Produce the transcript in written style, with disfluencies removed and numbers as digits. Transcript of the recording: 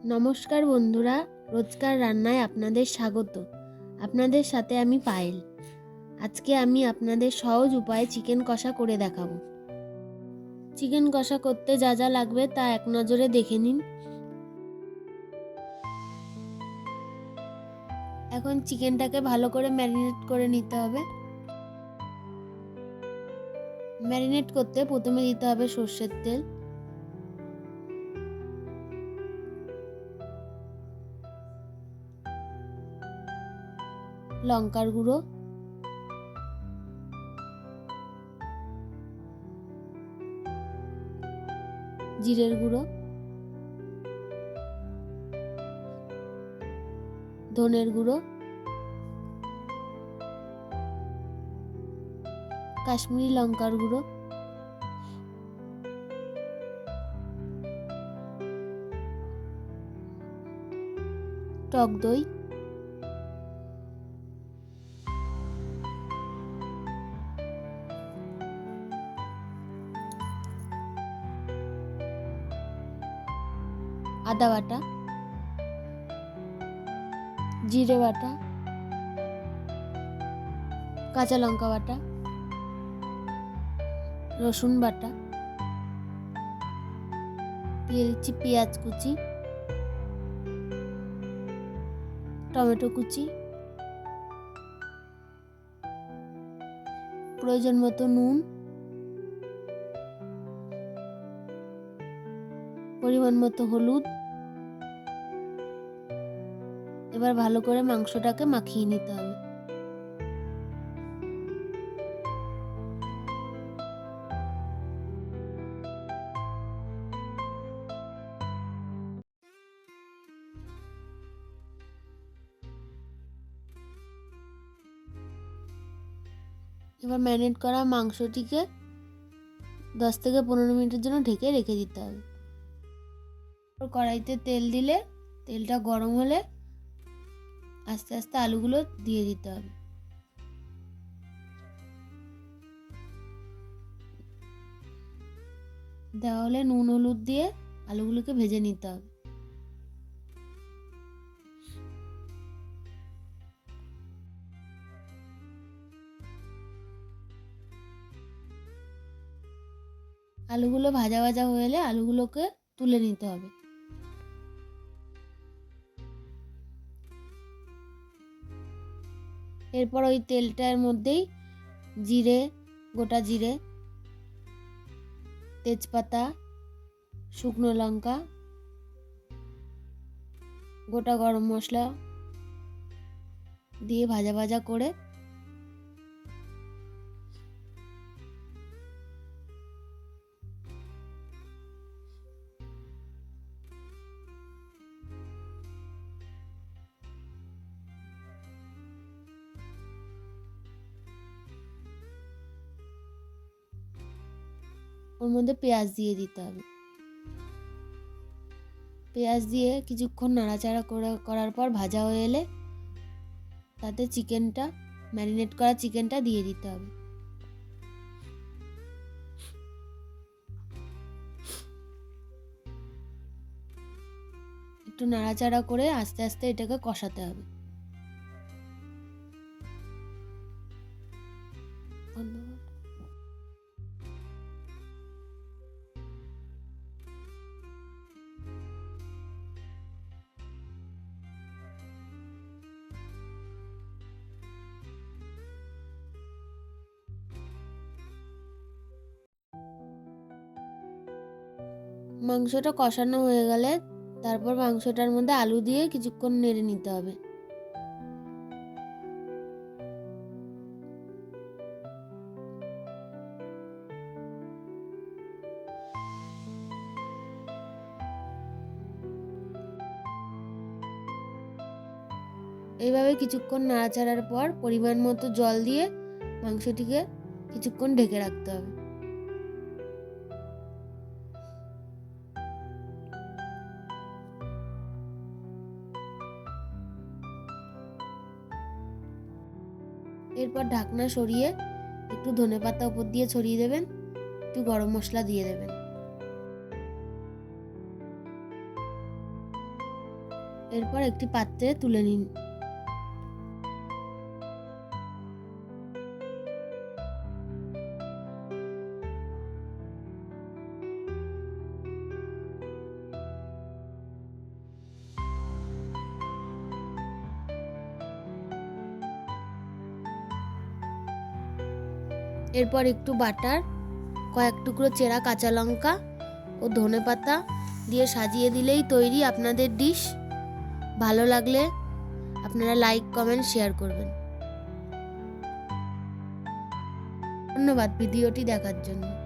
নমস্কার বন্ধুরা, রোজকার রান্নায় আপনাদের স্বাগত। আপনাদের সাথে আমি পায়েল। আজকে আমি আপনাদের সহজ উপায়ে চিকেন কষা করে দেখাবো। চিকেন কষা করতে যা যা লাগবে তা এক নজরে দেখে নিন। এখন চিকেনটাকে ভালো করে ম্যারিনেট করে নিতে হবে। ম্যারিনেট করতে প্রথমে দিতে হবে সর্ষের তেল, লঙ্কার গুঁড়ো, জিরের গুঁড়ো, ধনের গুঁড়ো, কাশ্মীরি লঙ্কার গুঁড়ো, টক দই, আদা বাটা, জিরে বাটা, কাঁচা লঙ্কা বাটা, রসুন বাটা, দিয়ে দিচ্ছি পেঁয়াজ কুচি, টমেটো কুচি, প্রয়োজন মতো নুন, পরিমাণ মতো হলুদ। এবার ভালো করে মাংসটাকে মাখিয়ে নিতে হবে। এবার ম্যারিনেট করা মাংসটিকে 10 থেকে 15 মিনিটের জন্য ঢেকে রেখে দিতে হবে। কড়াইতে তেল দিলে তেলটা গরম হলে আস্তে আস্তে আলুগুলো দিয়ে দিতে হবে। দেওয়া হলে নুন হলুদ দিয়ে আলুগুলোকে ভেজে নিতে হবে। আলুগুলো ভাজা ভাজা হয়ে এলে আলুগুলোকে তুলে নিতে হবে। এরপর ওই তেলটার মধ্যেই জিরে, গোটা জিরে, তেজপাতা, শুকনো লঙ্কা, গোটা গরম মশলা দিয়ে ভাজা ভাজা করে ওর মধ্যে পেঁয়াজ দিয়ে দিতে হবে। পেঁয়াজ দিয়ে কিছুক্ষণ নাড়াচাড়া করার পর ভাজা হয়ে এলে তাতে ম্যারিনেট করা চিকেনটা দিয়ে দিতে হবে। একটু নাড়াচাড়া করে আস্তে আস্তে এটাকে কষাতে হবে। মাংসটা কষানো হয়ে গেলে তারপর মাংসটার মধ্যে আলু দিয়ে কিছুক্ষণ নেড়ে নিতে হবে। এইভাবে কিছুক্ষণ নাড়াচাড়ার পর পরিমাণ মতো জল দিয়ে মাংসটিকে কিছুক্ষণ ঢেকে রাখতে হবে। এরপর ঢাকনা সরিয়ে একটু ধনেপাতা উপর দিয়ে ছড়িয়ে দেবেন, একটু গরম মশলা দিয়ে দেবেন। এরপর একটি পাত্রে তুলে নিন। এরপর একটু বাটার, কয়েক টুকরো চেরা কাঁচা লঙ্কা ও ধনেপাতা দিয়ে সাজিয়ে দিলেই তৈরি আপনাদের ডিশ। ভালো লাগলে আপনারা লাইক, কমেন্ট, শেয়ার করবেন। ধন্যবাদ ভিডিওটি দেখার জন্য।